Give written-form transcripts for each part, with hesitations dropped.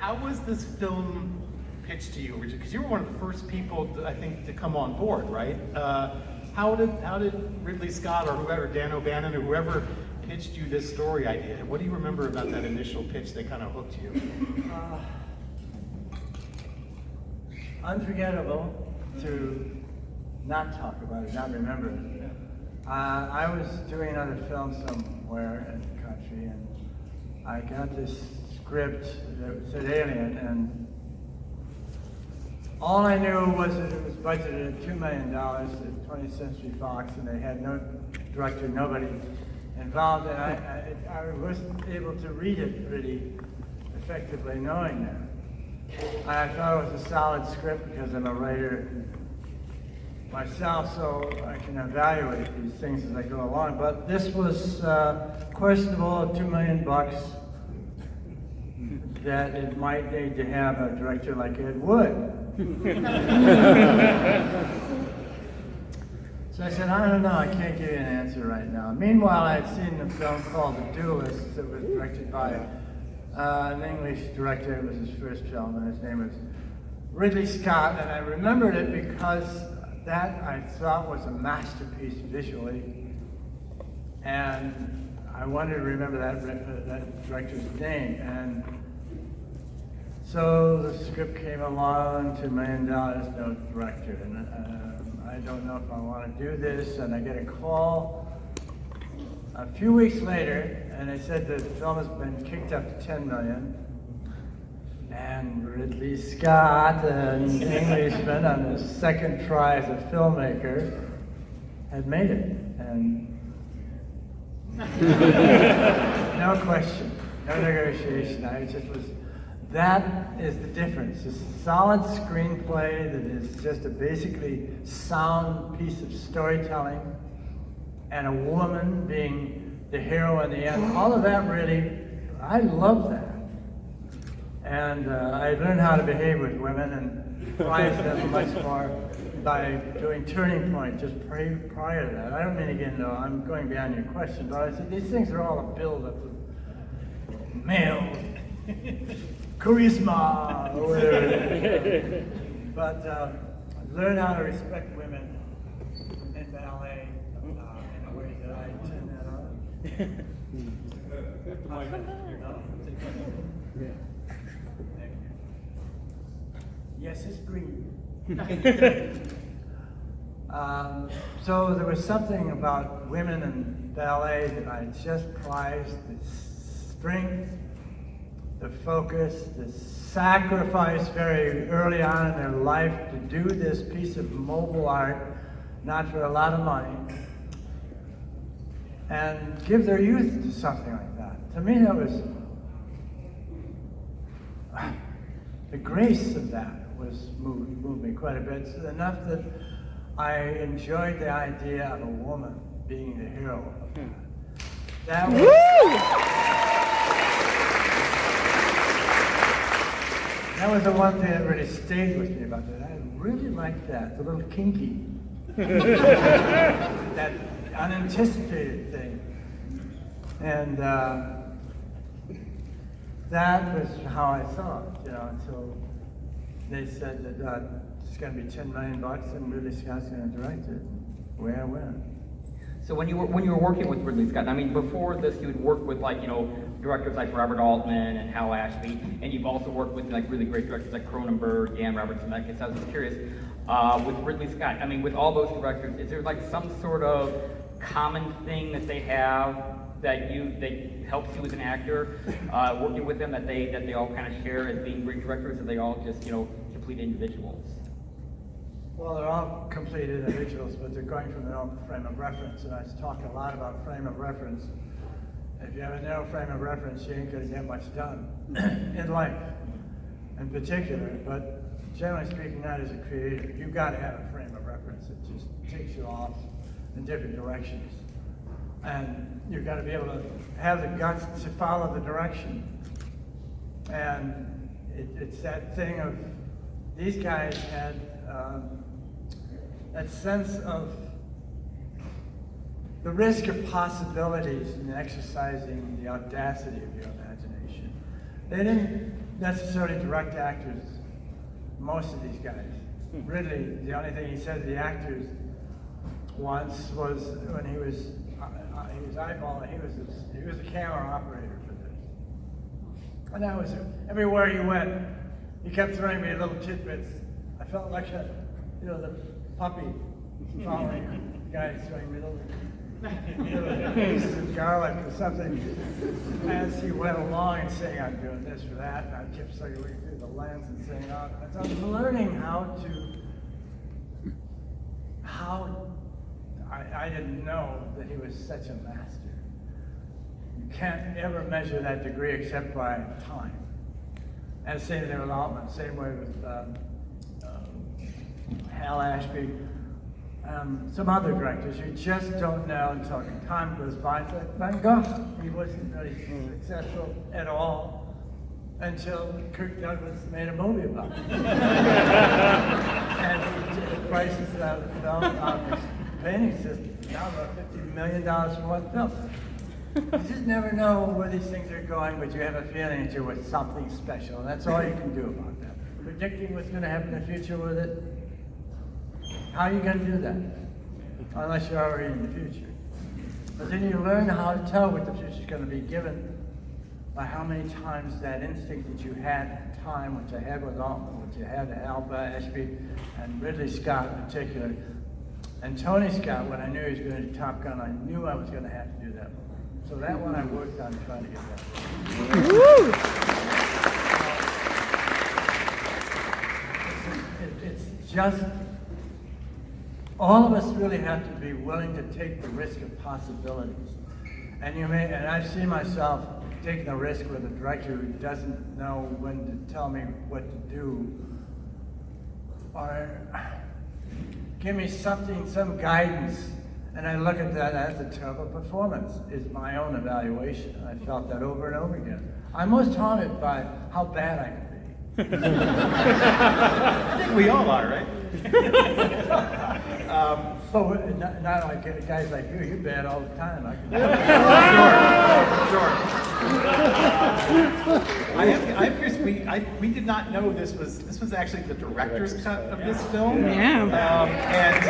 how was this film pitched to you? Because you were one of the first people, I think, to come on board, right? How did Ridley Scott or whoever, Dan O'Bannon or whoever pitched you this story idea? What do you remember about that initial pitch that kind of hooked you? Unforgettable to not talk about it, not remember it. I was doing another film somewhere in the country, and I got this script that said Alien, and all I knew was that it was budgeted at $2 million at 20th Century Fox, and they had no director, nobody involved, and I wasn't able to read it pretty effectively knowing that. I thought it was a solid script because I'm a writer myself, so I can evaluate these things as I go along. But this was questionable at $2 million that it might need to have a director like Ed Wood. So I said, I don't know, I can't give you an answer right now. Meanwhile, I had seen a film called The Duelist that was directed by an English director. It was his first film, and his name was Ridley Scott, and I remembered it because that I thought was a masterpiece visually, and I wanted to remember that director's name. And so the script came along, $2 million, no director, and I don't know if I want to do this, and I get a call a few weeks later, and they said the film has been kicked up to $10 million. And Ridley Scott, an Englishman on his second try as a filmmaker, had made it. And no question, no negotiation. I just was, that is the difference. It's a solid screenplay that is just a basically sound piece of storytelling, and a woman being the hero in the end. All of that really, I love that. And I learned how to behave with women and prize them much more by doing Turning Point just prior to that. I don't mean, again, though, I'm going beyond your question, but I said these things are all a build-up of male charisma or whatever it is. But learn how to respect women in ballet in a way that I turn that on. Yes, it's green. So there was something about women and ballet that I just prized, the strength, the focus, the sacrifice very early on in their life to do this piece of mobile art, not for a lot of money, and give their youth to something like that. To me, that was the grace of that was moved me quite a bit, enough that I enjoyed the idea of a woman being the hero of that. That was, that was the one thing that really stayed with me about that. I really liked that, the little kinky, that unanticipated thing. And that was how I thought, you know, until they said that it's going to be $10 million and Ridley Scott's going to direct it. Where I went. So when you were working with Ridley Scott, I mean, before this, you had worked with, like, you know, directors like Robert Altman and Hal Ashby, and you've also worked with, like, really great directors like Cronenberg, Dan Robert Zemeckis. I was just curious, with Ridley Scott, I mean, with all those directors, is there like some sort of common thing that they have that helps you as an actor, working with them, that they all kind of share as being great directors, or they all just, you know, complete individuals? Well, they're all complete individuals, but they're going from their own frame of reference, and I talk a lot about frame of reference. If you have a narrow frame of reference, you ain't going to get much done in life, in particular. But generally speaking, not as a creator, you've got to have a frame of reference that just takes you off in different directions. And you've got to be able to have the guts to follow the direction. And it's that thing of, these guys had that sense of the risk of possibilities in exercising the audacity of your imagination. They necessarily direct actors, most of these guys. Ridley, the only thing he said to the actors once was when he was eyeballing, he was a camera operator for this. And that was everywhere he went, he kept throwing me little tidbits. I felt like the puppy following the guy throwing me little pieces of garlic or something as he went along and saying, I'm doing this for that, and I kept looking through the lens and saying, oh, I was learning I didn't know that he was such a master. You can't ever measure that degree except by time. And same thing with Altman, same way with Hal Ashby, some other directors. You just don't know until time goes by. It's like Van Gogh, he wasn't really successful at all until Kirk Douglas made a movie about it. And the prices of the film on his paintings just now about $50 million for one film. You just never know where these things are going, but you have a feeling that you're with something special, and that's all you can do about that. Predicting what's going to happen in the future with it, how are you going to do that? Unless you're already in the future. But then you learn how to tell what the future is going to be given by how many times that instinct that you had at the time, which I had with Altman, which you had with Alba Ashby, and Ridley Scott in particular, and Tony Scott, when I knew he was going to do Top Gun, I knew I was going to have to do that one. So that one I worked on trying to get that. It's just, all of us really have to be willing to take the risk of possibilities. And I've seen myself taking a risk with a director who doesn't know when to tell me what to do, or give me something, some guidance, and I look at that as a terrible performance, is my own evaluation. I felt that over and over again. I'm most haunted by how bad I can be. I think we all are, right? But not like guys like you. You're bad all the time. I can. Sure. I am curious. We did not know this was actually the director's cut of this film. Yeah. And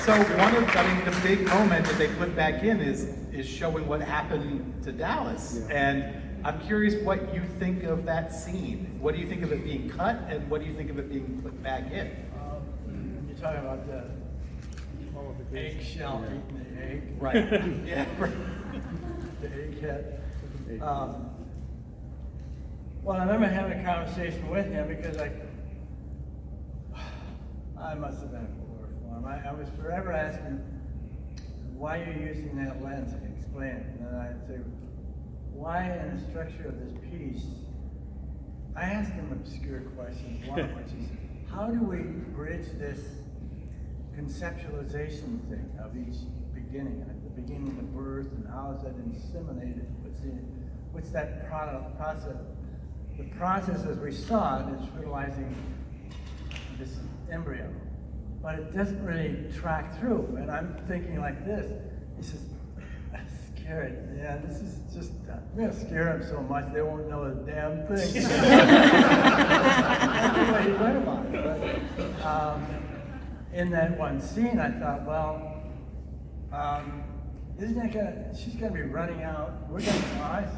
so the big moment that they put back in is showing what happened to Dallas. Yeah. And I'm curious what you think of that scene. What do you think of it being cut, and what do you think of it being put back in? You're talking about the eggshell eating the egg. Right. Yeah. The egghead. Well, I remember having a conversation with him because I must have been poor for him. I was forever asking, why are you using that lens? And explain it. And then I'd say, why in the structure of this piece? I asked him obscure questions. One of which is, how do we bridge this conceptualization thing of each beginning, at the beginning of the birth, and how is that inseminated? What's that process? The process, as we saw it, is fertilizing this embryo, but it doesn't really track through. And I'm thinking like this. He says, "SKERRITT, yeah, this is just, I'm gonna scare them so much they won't know a damn thing." That's what he went about it. But, in that one scene, I thought, well, isn't that she's gonna be running out, I was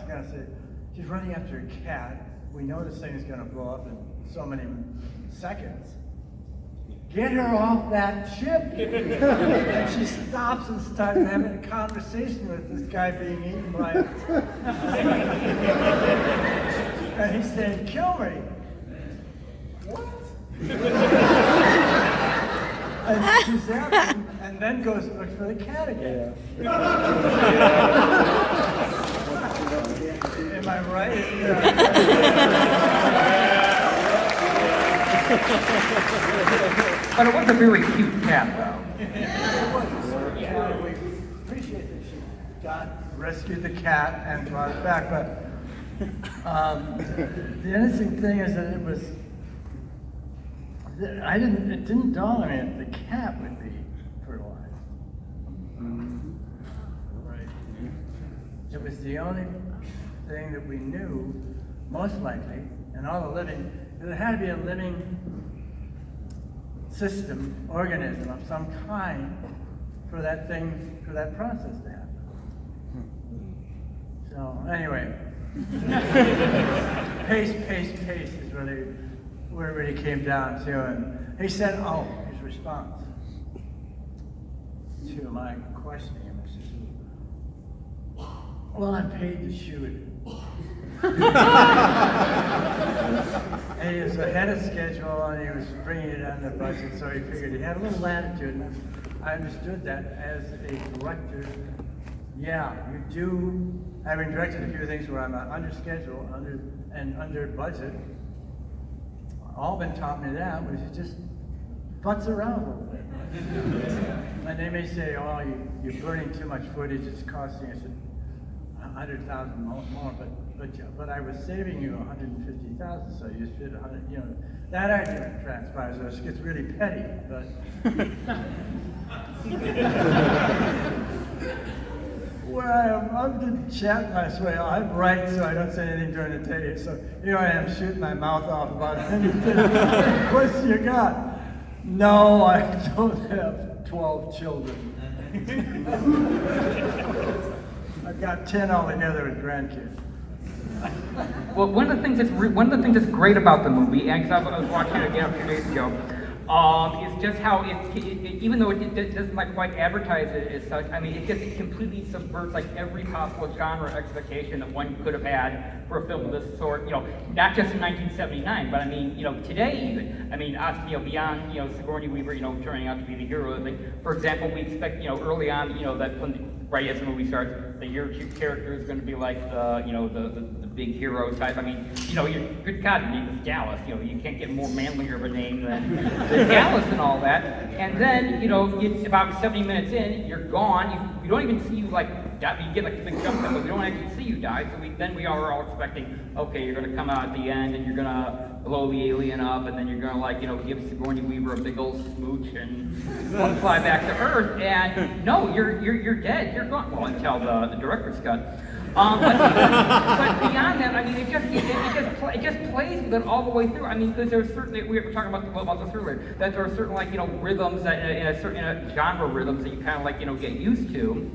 gonna say, she's running after a cat. We know this thing is gonna blow up in so many seconds. Get her off that ship. And she stops and starts having a conversation with this guy being eaten by and he's saying, kill me. What? And she's there, and then goes and looks for the cat again. Am I right? Yeah. But it was a very cute cat, though. Yeah, we appreciate that she rescued the cat and brought it back. But the interesting thing is that it didn't dawn on me that the cat would be fertilized. Right. It was the only thing that we knew, most likely, and all the living, there had to be a living system, organism of some kind for that thing, for that process to happen. So anyway, pace is where it really came down to. And he said, oh, his response to my questioning him, he says, well, I'm paid to shoot it. And he was ahead of schedule, and he was bringing it under budget, so he figured he had a little latitude. And I understood that as a director. Yeah, you do. Having directed a few things where I'm under schedule, under budget, Alvin taught me that, was you just futz around a little bit. And they may say, oh, you're burning too much footage, it's costing us $100,000 more, but I was saving you $150,000, so you should, you know, that argument transpires. It gets really petty, but. Where I am, I'm just chatting my way. I'm right, so I don't say anything during the day. So here I am shooting my mouth off about anything. What question you got? No, I don't have 12 children. I've got 10 altogether with grandkids. Well, one of the things that's great about the movie, and because I was watching it again a few days ago, is just how even though it doesn't like quite advertise it as such, I mean, it completely subverts like every possible genre expectation that one could have had for a film of this sort. You know, not just in 1979, but I mean, you know, today even. I mean, you know, beyond Sigourney Weaver, turning out to be the hero. Like, for example, we expect early on, that right as the movie starts, the year 2 character is going to be like the big hero type. I mean, good God, your name is Dallas. You can't get more manlier of a name than Dallas and all that. And then, about 70 minutes in, you're gone. We don't even see you like die. You get like a big jump cut, but we don't actually see you die. So we are all expecting, okay, you're going to come out at the end and you're going to blow the alien up, and then you're going to give Sigourney Weaver a big old smooch and fly back to Earth. And no, you're dead. You're gone. Well, until the director's cut. But beyond that, I mean, it just plays with it all the way through. I mean, because there's certainly, we were talking about this earlier, that there are certain rhythms that in a certain genre rhythms that you kind of get used to,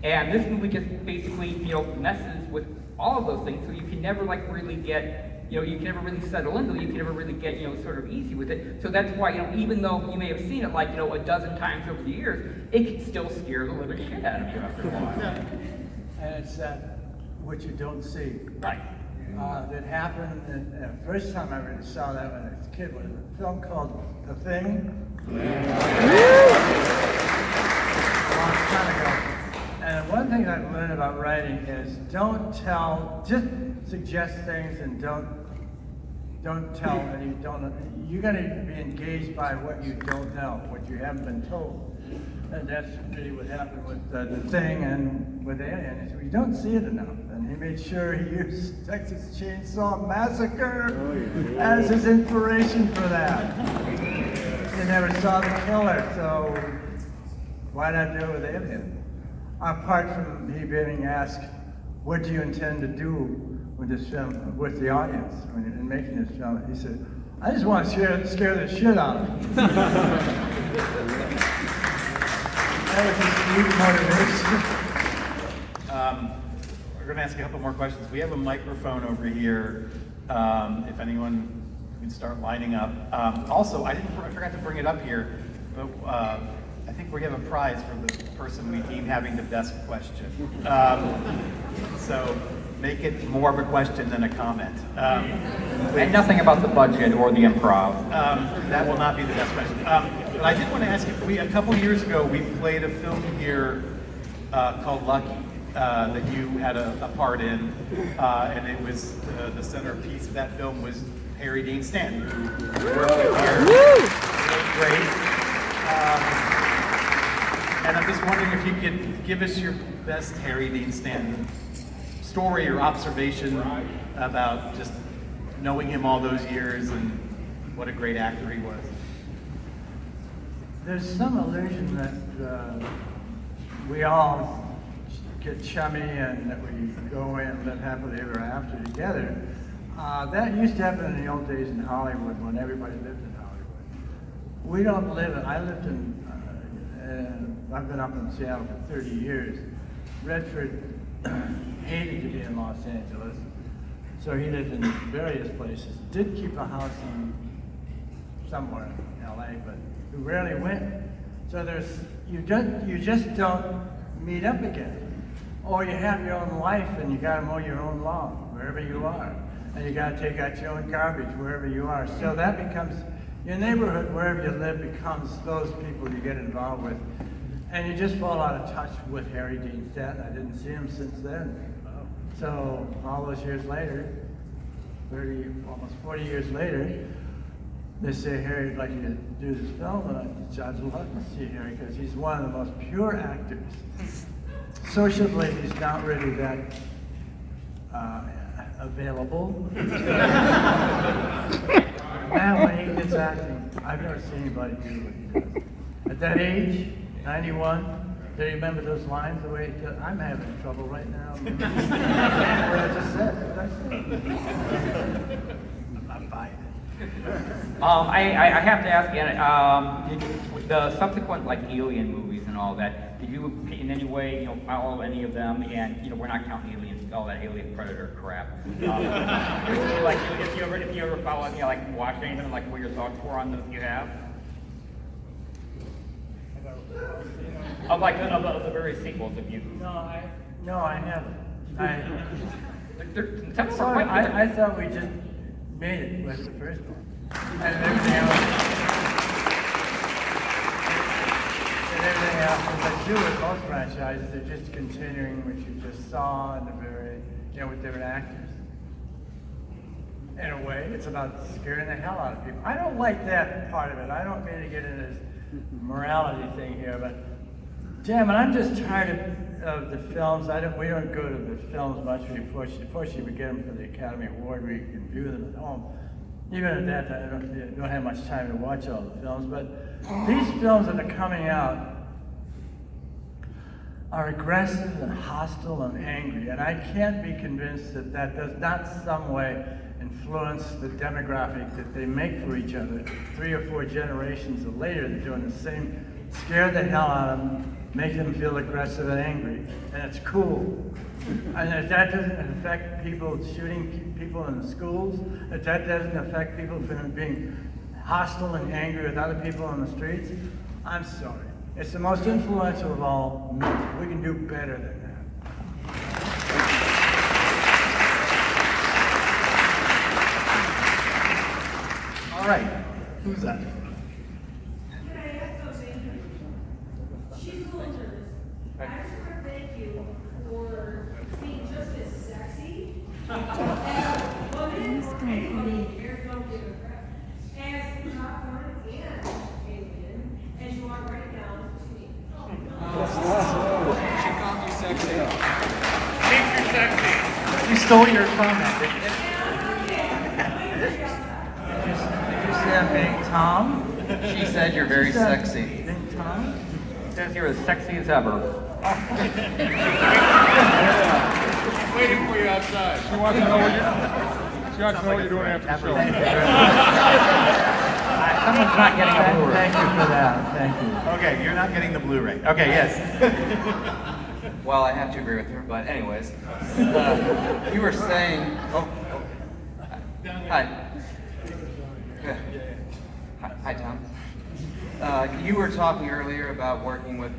and this movie just basically messes with all of those things, so you can never really get. You can never really settle into it. You can never really get, sort of easy with it. So that's why, even though you may have seen it a dozen times over the years, it can still scare the living shit out of you after a while. And it's what you don't see. Right. That happened, and the first time I really saw that when I was a kid was a film called The Thing. A long time ago. And one thing I've learned about writing is just suggest things and don't tell, and you're going to be engaged by what you don't know, what you haven't been told. And that's really what happened with The Thing and with Alien, is we don't see it enough. And he made sure he used Texas Chainsaw Massacre as his inspiration for that. He never saw the killer, so why not do it with Alien? Apart from he being asked, what do you intend to do with this film, with the audience, in making this film? He said, I just want to scare the shit out of them. That was his sweet motivation. We're going to ask a couple more questions. We have a microphone over here. If anyone can start lining up. Also, I forgot to bring it up here, but I think we have a prize for the person we deem having the best question. So make it more of a question than a comment. And nothing about the budget or the improv. That will not be the best question. But I did want to ask you, a couple years ago, we played a film here called Lucky that you had a part in, and it was the centerpiece of that film was Harry Dean Stanton, who worked with here. Great. And I'm just wondering if you could give us your best Harry Dean Stanton story or observation about just knowing him all those years and what a great actor he was. There's some illusion that we all get chummy and that we go in and live happily ever after together. That used to happen in the old days in Hollywood when everybody lived in Hollywood. We don't live in, I lived in, I've been up in Seattle for 30 years. Redford hated to be in Los Angeles, so he lived in various places. Did keep a house in somewhere in LA, but we rarely went. So you just don't meet up again. Or you have your own life and you gotta mow your own lawn wherever you are. And you gotta take out your own garbage wherever you are. So that becomes, your neighborhood, wherever you live, becomes those people you get involved with. And you just fall out of touch with Harry Dean Stanton. I didn't see him since then. So all those years later, 30, almost 40 years later, they say, Harry, I'd like you to do this film. And I'd love to see Harry because he's one of the most pure actors. Sociably, he's not really that available. Man, when he gets acting, I've never seen anybody do what he does. At that age, 91, do you remember those lines the way he does? I'm having trouble right now. What I just said. I'm buying it. I have to ask you, the subsequent like Alien movies and all that, did you in any way, follow any of them? And we're not counting Aliens, all that Alien Predator crap. Like if you ever follow any, like watch anything, like what your thoughts were on them, you have? Of like of the various sequels, if you. No, I haven't. I thought we just made it with the first one. And everything else, as I do with most franchises, they're just continuing what you just saw in the very, with different actors. In a way, it's about scaring the hell out of people. I don't like that part of it. I don't mean to get into this morality thing here, but damn it, I'm just tired of the films. We don't go to the films much. Fortunately, we get them for the Academy Award where you can view them at home. Even at that, I don't have much time to watch all the films, but these films that are coming out are aggressive and hostile and angry, and I can't be convinced that that does not some way influence the demographic that they make for each other. 3 or 4 generations later, they're doing the same, scare the hell out of them, make them feel aggressive and angry, and it's cool. And if that doesn't affect people shooting people in the schools, if that doesn't affect people from being hostile and angry with other people on the streets, I'm sorry. It's the most influential of all myths. We can do better than that. All right, who's that? She's a little nervous. I just want to thank you for being just as sexy as a woman or anybody here don't give a crap as the top one and Alien as you are right now to me. She called you sexy. Thinks you're sexy. You stole your comment, didn't you? Did you say I'm being Tom? She said you're very sexy. Being Tom? Says you're as sexy as ever. She's waiting for you outside. She wants to know what you're doing after the show. Someone's not getting a Blu-ray. Thank you for that. Thank you. Okay, you're not getting the Blu-ray. Okay, yes. Well, I have to agree with her, but anyways, you were saying. Hi. Good. Hi, Tom. You were talking earlier about working with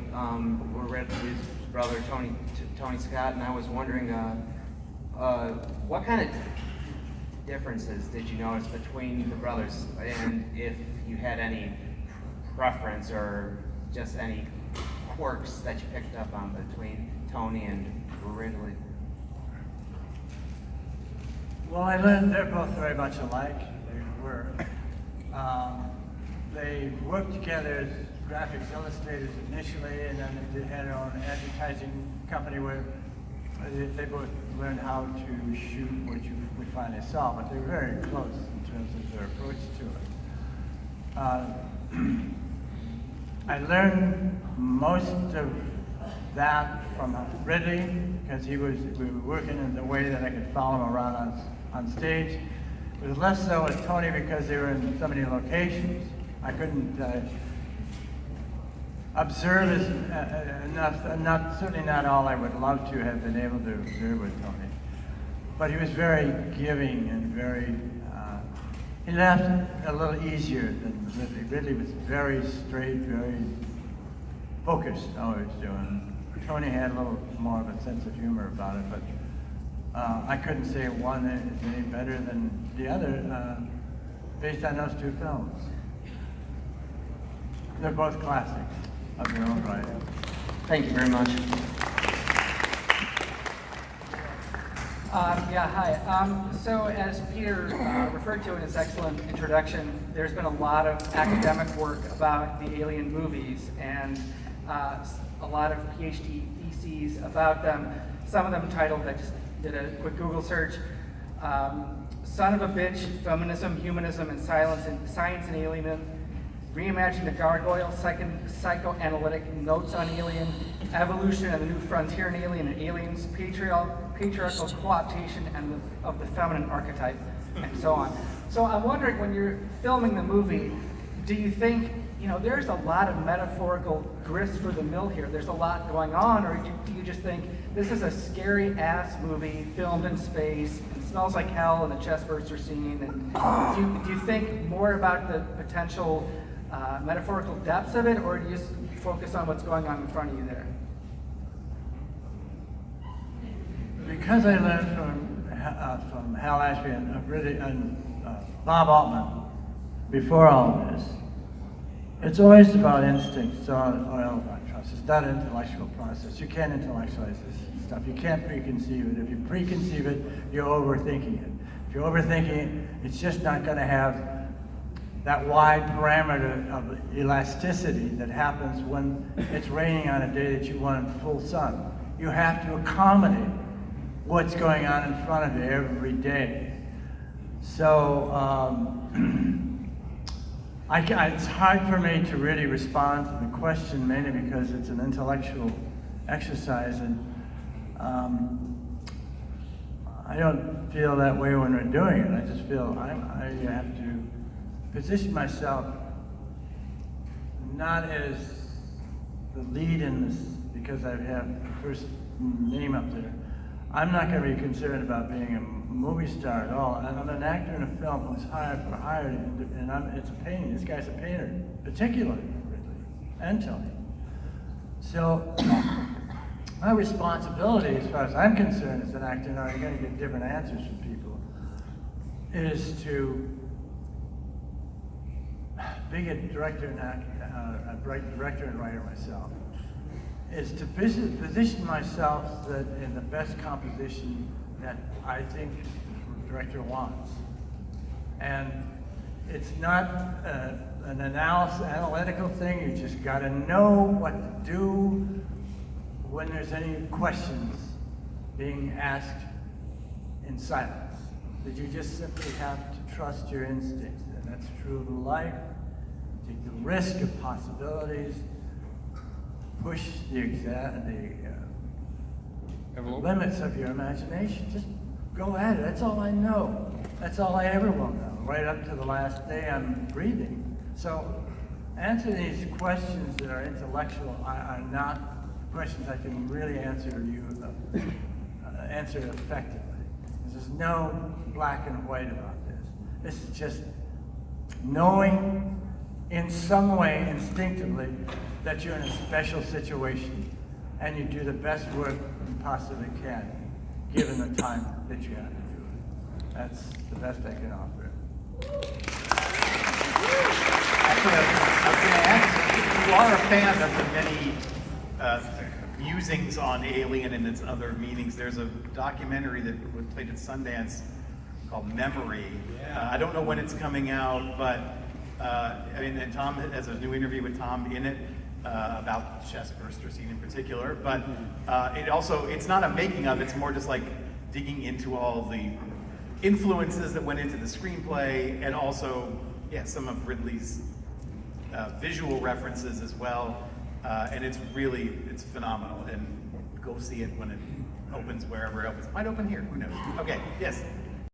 Redford's brother Tony Scott, and I was wondering what kind of differences did you notice between the brothers, and if you had any preference or just any quirks that you picked up on between Tony and Ridley? Well, I learned they're both very much alike. They were. They worked together as graphics illustrators initially, and then they had their own advertising company where they both learned how to shoot what you would finally saw, but they were very close in terms of their approach to it. I learned most of that from Ridley because we were working in a way that I could follow him around on stage. It was less so with Tony because they were in so many locations. I couldn't observe enough, certainly not all I would love to have been able to observe with Tony. But he was very giving and very, he laughed a little easier than Ridley. Ridley was very straight, very focused, always doing. Tony had a little more of a sense of humor about it, but I couldn't say one is any better than the other based on those two films. They're both classics of their own writing. Thank you very much. Yeah, hi. So as Peter referred to in his excellent introduction, there's been a lot of academic work about the Alien movies and a lot of PhD theses about them. Some of them titled, I just did a quick Google search, Son of a Bitch, Feminism, Humanism, and Science and Alien, Reimagine the Gargoyle, Psychoanalytic Notes on Alien, Evolution and the New Frontier in Alien and Aliens, Patriarchal Co-optation and of the Feminine Archetype, and so on. So I'm wondering, when you're filming the movie, do you think, there's a lot of metaphorical grist for the mill here, there's a lot going on, or do you just think, this is a scary-ass movie filmed in space, and smells like hell in the chestburster scene, and do you think more about the potential metaphorical depths of it, or do you just focus on what's going on in front of you there? Because I learned from Hal Ashby and Bob Altman before all of this, it's always about instincts or about trust. It's not an intellectual process. You can't intellectualize this stuff. You can't preconceive it. If you preconceive it, you're overthinking it. If you're overthinking it, it's just not going to have that wide parameter of elasticity that happens when it's raining on a day that you want full sun. You have to accommodate what's going on in front of you every day. So it's hard for me to really respond to the question, mainly because it's an intellectual exercise, and I don't feel that way when we're doing it. I just feel I have to position myself not as the lead in this, because I have the first name up there. I'm not going to be concerned about being a movie star at all. I'm an actor in a film who's hired, and it's a painting. This guy's a painter, particularly Ridley and Tony. So my responsibility, as far as I'm concerned, as an actor, now you're going to get different answers from people, is to being a director and writer myself, is to position myself in the best composition that I think the director wants. And it's not an analytical thing. You just got to know what to do when there's any questions being asked in silence. That you just simply have to trust your instincts. And that's true of life. Take the risk of possibilities. Push the limits of your imagination. Just go at it. That's all I know. That's all I ever will know, right up to the last day I'm breathing. So answer these questions that are intellectual are not questions I can really answer effectively. There's no black and white about this. This is just knowing in some way, instinctively, that you're in a special situation and you do the best work you possibly can, given the time that you have to do it. That's the best I can offer. Actually, I was going to ask, if you are a fan of the many musings on Alien and its other meanings, there's a documentary that was played at Sundance called Memory. I don't know when it's coming out, but and Tom has a new interview with Tom in it about the chestburster scene in particular. But it's not a making of, it's more just like digging into all the influences that went into the screenplay, and also, some of Ridley's visual references as well. And it's phenomenal. And go see it when it opens, wherever it opens. It might open here, who knows? Okay, yes.